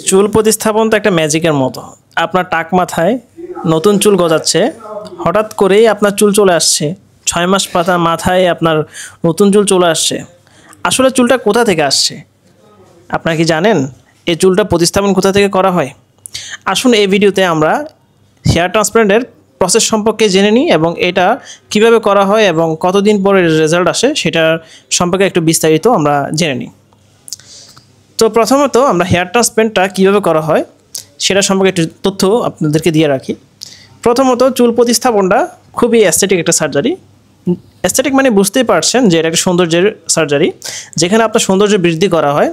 চুল প্রতিস্থাপন তো একটা ম্যাজিকের মতো। আপনার টাক মাথায় নতুন চুল গজাচ্ছে, হঠাৎ করেই আপনার চুল চলে আসছে। ৬ মাস মাথায় আপনার নতুন চুল চলে আসছে। আসলে চুলটা কোথা থেকে আসছে আপনারা কি জানেন? এই চুলটা প্রতিস্থাপন কোথা থেকে করা হয়? আসুন এই ভিডিওতে আমরা হেয়ার ট্রান্সপ্লান্টের প্রসেস সম্পর্কে জেনে নিই এবং এটা কিভাবে করা হয় এবং কতদিন পরে রেজাল্ট আসে সেটার সম্পর্কে একটু বিস্তারিত আমরা জেনে নিই। তো প্রথমত আমরা হেয়ার ট্রান্সপ্লান্টটা কীভাবে করা হয় সেটা সম্পর্কে একটু তথ্য আপনাদেরকে দিয়ে রাখি। প্রথমত চুল প্রতিস্থাপনটা খুবই অ্যাস্থেটিক একটা সার্জারি। অ্যাস্থেটিক মানে বুঝতেই পারছেন যে এটা একটা সৌন্দর্যের সার্জারি, যেখানে আপনার সৌন্দর্য বৃদ্ধি করা হয়।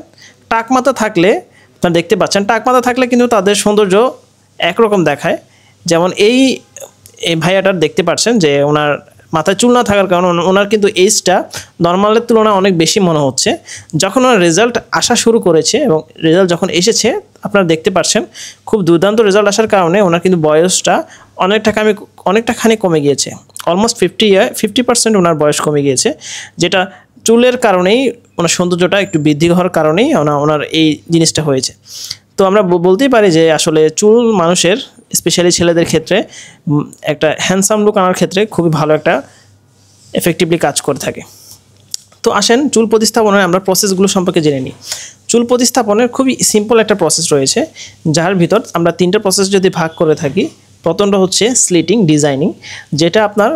টাক মাথা থাকলে আপনারা দেখতে পাচ্ছেন, টাক মাথা থাকলে কিন্তু তাদের সৌন্দর্য একরকম দেখায়। যেমন এই ভাইয়াটার দেখতে পাচ্ছেন যে ওনার মাথায় চুল না থাকার কারণে ওনার কিন্তু এজটা নর্মালের তুলনায় অনেক বেশি মনে হচ্ছে। যখন ওনার রেজাল্ট আসা শুরু করেছে এবং রেজাল্ট যখন এসেছে আপনারা দেখতে পাচ্ছেন খুব দুর্দান্ত রেজাল্ট আসার কারণে ওনার কিন্তু বয়সটা অনেকটাখানি কমে গিয়েছে। অলমোস্ট 50% ওনার বয়স কমে গিয়েছে, যেটা চুলের কারণেই ওনার সৌন্দর্যটা একটু বৃদ্ধি হওয়ার কারণেই ওনার এই জিনিসটা হয়েছে। তো আমরা বলতেই পারি যে আসলে চুল মানুষের স্পেশালি ছেলেদের ক্ষেত্রে একটা হ্যান্ডসাম লুক আনার ক্ষেত্রে খুবই ভালো একটা এফেক্টিভলি কাজ করে থাকে। তো আসেন চুল প্রতিস্থাপনের আমরা প্রসেসগুলো সম্পর্কে জেনে নিই। চুল প্রতিস্থাপনের খুবই সিম্পল একটা প্রসেস রয়েছে, যার ভিতর আমরা 3টা প্রসেস যদি ভাগ করে থাকি। প্রথমটা হচ্ছে স্লিটিং ডিজাইনিং, যেটা আপনার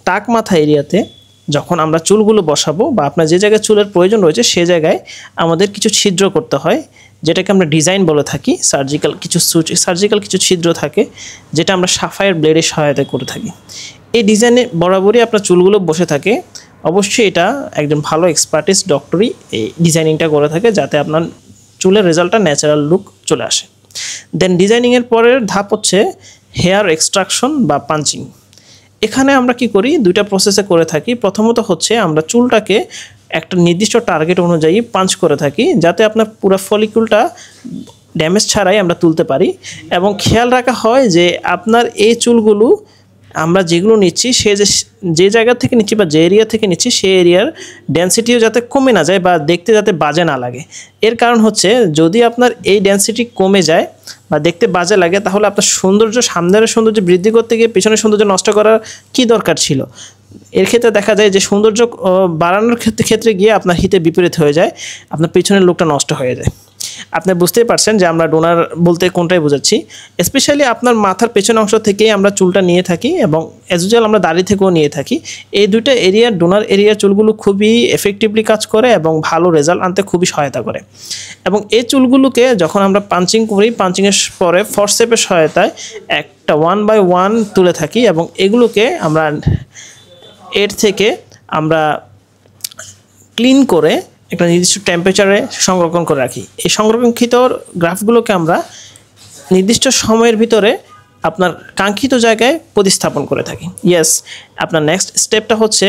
টাক মাথা এরিয়াতে যখন আমরা চুলগুলো বসাবো বা আপনার যে জায়গায় চুলের প্রয়োজন রয়েছে সে জায়গায় আমাদের কিছু ছিদ্র করতে হয়, যেটাকে আমরা ডিজাইন বলে থাকি। সার্জিক্যাল কিছু ছিদ্র থাকে, যেটা আমরা সাফায়ের ব্লেডের সহায়তায় করে থাকি। এই ডিজাইনে বরাবরই আপনার চুলগুলো বসে থাকে। অবশ্যই এটা একজন ভালো এক্সপার্টিস ডক্টরই এই ডিজাইনিংটা করে থাকে, যাতে আপনার চুলের রেজাল্টটা ন্যাচারাল লুক চলে আসে। দেন ডিজাইনিংয়ের পরের ধাপ হচ্ছে হেয়ার এক্সট্রাকশন বা পাঞ্চিং। এখানে আমরা কি করি, 2টা প্রসেসে করে থাকি। প্রথমত হচ্ছে আমরা চুলটাকে একটা নির্দিষ্ট টার্গেট অনুযায়ী পাঞ্চ করে থাকি, যাতে আপনার পুরো ফলিকুলটা ড্যামেজ ছাড়াই আমরা তুলতে পারি। এবং খেয়াল রাখা হয় যে আপনার এই চুলগুলো আমরা যেগুলো নিচ্ছি যে জায়গা থেকে নিচ্ছি বা যে এরিয়া থেকে নিচ্ছি সেই এরিয়ার ডেন্সিটিও যাতে কমে না যায় বা দেখতে যাতে বাজে না লাগে। এর কারণ হচ্ছে যদি আপনার এই ডেন্সিটি কমে যায় বা দেখতে বাজে লাগে, তাহলে আপনার সামনের সৌন্দর্য বৃদ্ধি করতে গিয়ে পেছনের সৌন্দর্য নষ্ট করার কী দরকার ছিল? এর ক্ষেত্রে দেখা যায় যে সৌন্দর্য বাড়ানোর ক্ষেত্রে গিয়ে আপনার হিতে বিপরীত হয়ে যায়, আপনার পেছনের লুকটা নষ্ট হয়ে যায়। আপনি বুঝতেই পারছেন যে আমরা ডোনার বলতে কোনটাই বোঝাচ্ছি। স্পেশালি আপনার মাথার পেছনের অংশ থেকেই আমরা চুলটা নিয়ে থাকি এবং অ্যাজ ইউজুয়াল আমরা দাড়ি থেকেও নিয়ে থাকি। এই 2টা এরিয়া, ডোনার এরিয়ার চুলগুলো খুবই এফেক্টিভলি কাজ করে এবং ভালো রেজাল্ট আনতে খুবই সহায়তা করে। এবং এই চুলগুলোকে যখন আমরা পাঞ্চিং করি, পাঞ্চিংয়ের পরে ফরসেপের সহায়তায় একটা 1 by 1 তুলে থাকি এবং এগুলোকে আমরা এর থেকে আমরা ক্লিন করে একটা নির্দিষ্ট টেম্পারেচারে সংরক্ষণ করে রাখি। এই সংরক্ষিত গ্রাফগুলোকে আমরা নির্দিষ্ট সময়ের ভিতরে আপনার কাঙ্ক্ষিত জায়গায় প্রতিস্থাপন করে থাকি। আপনার নেক্সট স্টেপটা হচ্ছে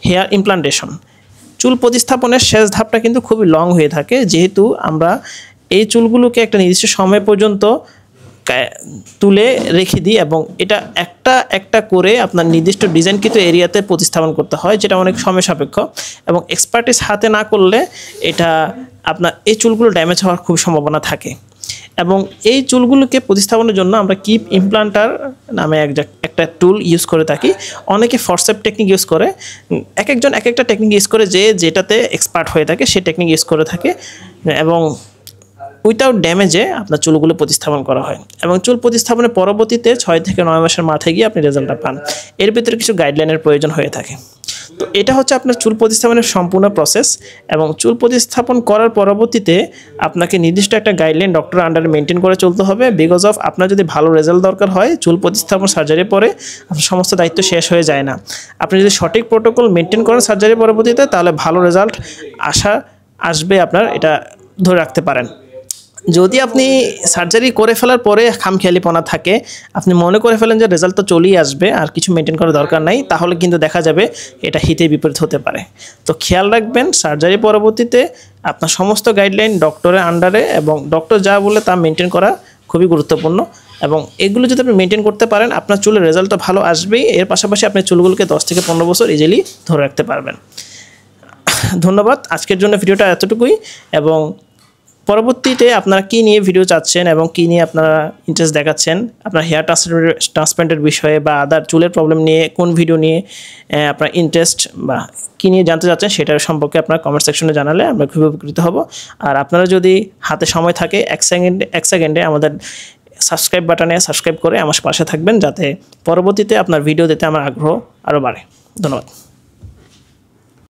হেয়ার ইমপ্লান্টেশন। চুল প্রতিস্থাপনের শেষ ধাপটা কিন্তু খুবই লং হয়ে থাকে, যেহেতু আমরা এই চুলগুলোকে একটা নির্দিষ্ট সময় পর্যন্ত তুলে রেখে দিই এবং এটা একটা করে আপনার নির্দিষ্ট ডিজাইনকৃত এরিয়াতে প্রতিস্থাপন করতে হয়, যেটা অনেক সময় সাপেক্ষ এবং এক্সপার্টিস হাতে না করলে এটা আপনার এই চুলগুলো ড্যামেজ হওয়ার খুব সম্ভাবনা থাকে। এবং এই চুলগুলোকে প্রতিস্থাপনের জন্য আমরা কিপ ইমপ্লান্টার নামে একটা টুল ইউজ করে থাকি। অনেকে ফরসেপ টেকনিক ইউজ করে, একজন একটা টেকনিক ইউজ করে, যেটাতে এক্সপার্ট হয়ে থাকে সে টেকনিক ইউজ করে থাকে এবং উইথাউট ড্যামেজে আপনার চুলগুলো প্রতিস্থাপন করা হয়। এবং চুল প্রতিস্থাপনের পরবর্তীতে 6 থেকে 9 মাসের মাথায় গিয়ে আপনি রেজাল্টটা পান। এর ভিতরে কিছু গাইডলাইনের প্রয়োজন হয়ে থাকে। তো এটা হচ্ছে আপনার চুল প্রতিস্থাপনের সম্পূর্ণ প্রসেস। এবং চুল প্রতিস্থাপন করার পরবর্তীতে আপনাকে নির্দিষ্ট একটা গাইডলাইন ডক্টরের আন্ডারে মেনটেন করে চলতে হবে। বিকজ অফ আপনার যদি ভালো রেজাল্ট দরকার হয়, চুল প্রতিস্থাপন সার্জারির পরে আপনার সমস্ত দায়িত্ব শেষ হয়ে যায় না। আপনি যদি সঠিক প্রোটোকল মেনটেন করেন সার্জারির পরবর্তীতে, তাহলে ভালো রেজাল্ট আসবে, আপনার এটা ধরে রাখতে পারেন। যদি আপনি সার্জারি করে ফেলার পরে খামখেয়ালিপনা থাকে, আপনি মনে করে ফেলেন যে রেজাল্ট তো চলেই আসবে আর কিছু মেনটেন করার দরকার নাই, তাহলে কিন্তু দেখা যাবে এটা হিতে বিপরীত হতে পারে। তো খেয়াল রাখবেন সার্জারি পরবর্তীতে আপনার সমস্ত গাইডলাইন ডক্টরের আন্ডারে এবং ডক্টর যা বলে তা মেনটেন করা খুবই গুরুত্বপূর্ণ। এবং এগুলো যদি আপনি মেনটেন করতে পারেন, আপনার চুলের রেজাল্টটা ভালো আসবেই। এর পাশাপাশি আপনি চুলগুলোকে 10 থেকে 15 বছর ইজিলি ধরে রাখতে পারবেন। ধন্যবাদ। আজকের জন্য ভিডিওটা এতটুকুই এবং পরবর্তীতে আপনারা কী নিয়ে ভিডিও চাচ্ছেন এবং কী নিয়ে আপনারা ইন্টারেস্ট দেখাচ্ছেন, আপনার হেয়ার ট্রান্সপ্লান্টের বিষয়ে বা আদার চুলের প্রবলেম নিয়ে কোন ভিডিও নিয়ে আপনার ইন্টারেস্ট বা কী নিয়ে জানতে চাচ্ছেন সেটার সম্পর্কে আপনার কমেন্ট সেকশনে জানালে আমরা খুবই উপকৃত হব। আর আপনারা যদি হাতে সময় থাকে এক সেকেন্ডে আমাদের সাবস্ক্রাইব বাটনে সাবস্ক্রাইব করে আমার পাশে থাকবেন, যাতে পরবর্তীতে আপনার ভিডিও দিতে আমার আগ্রহ আরও বাড়ে। ধন্যবাদ।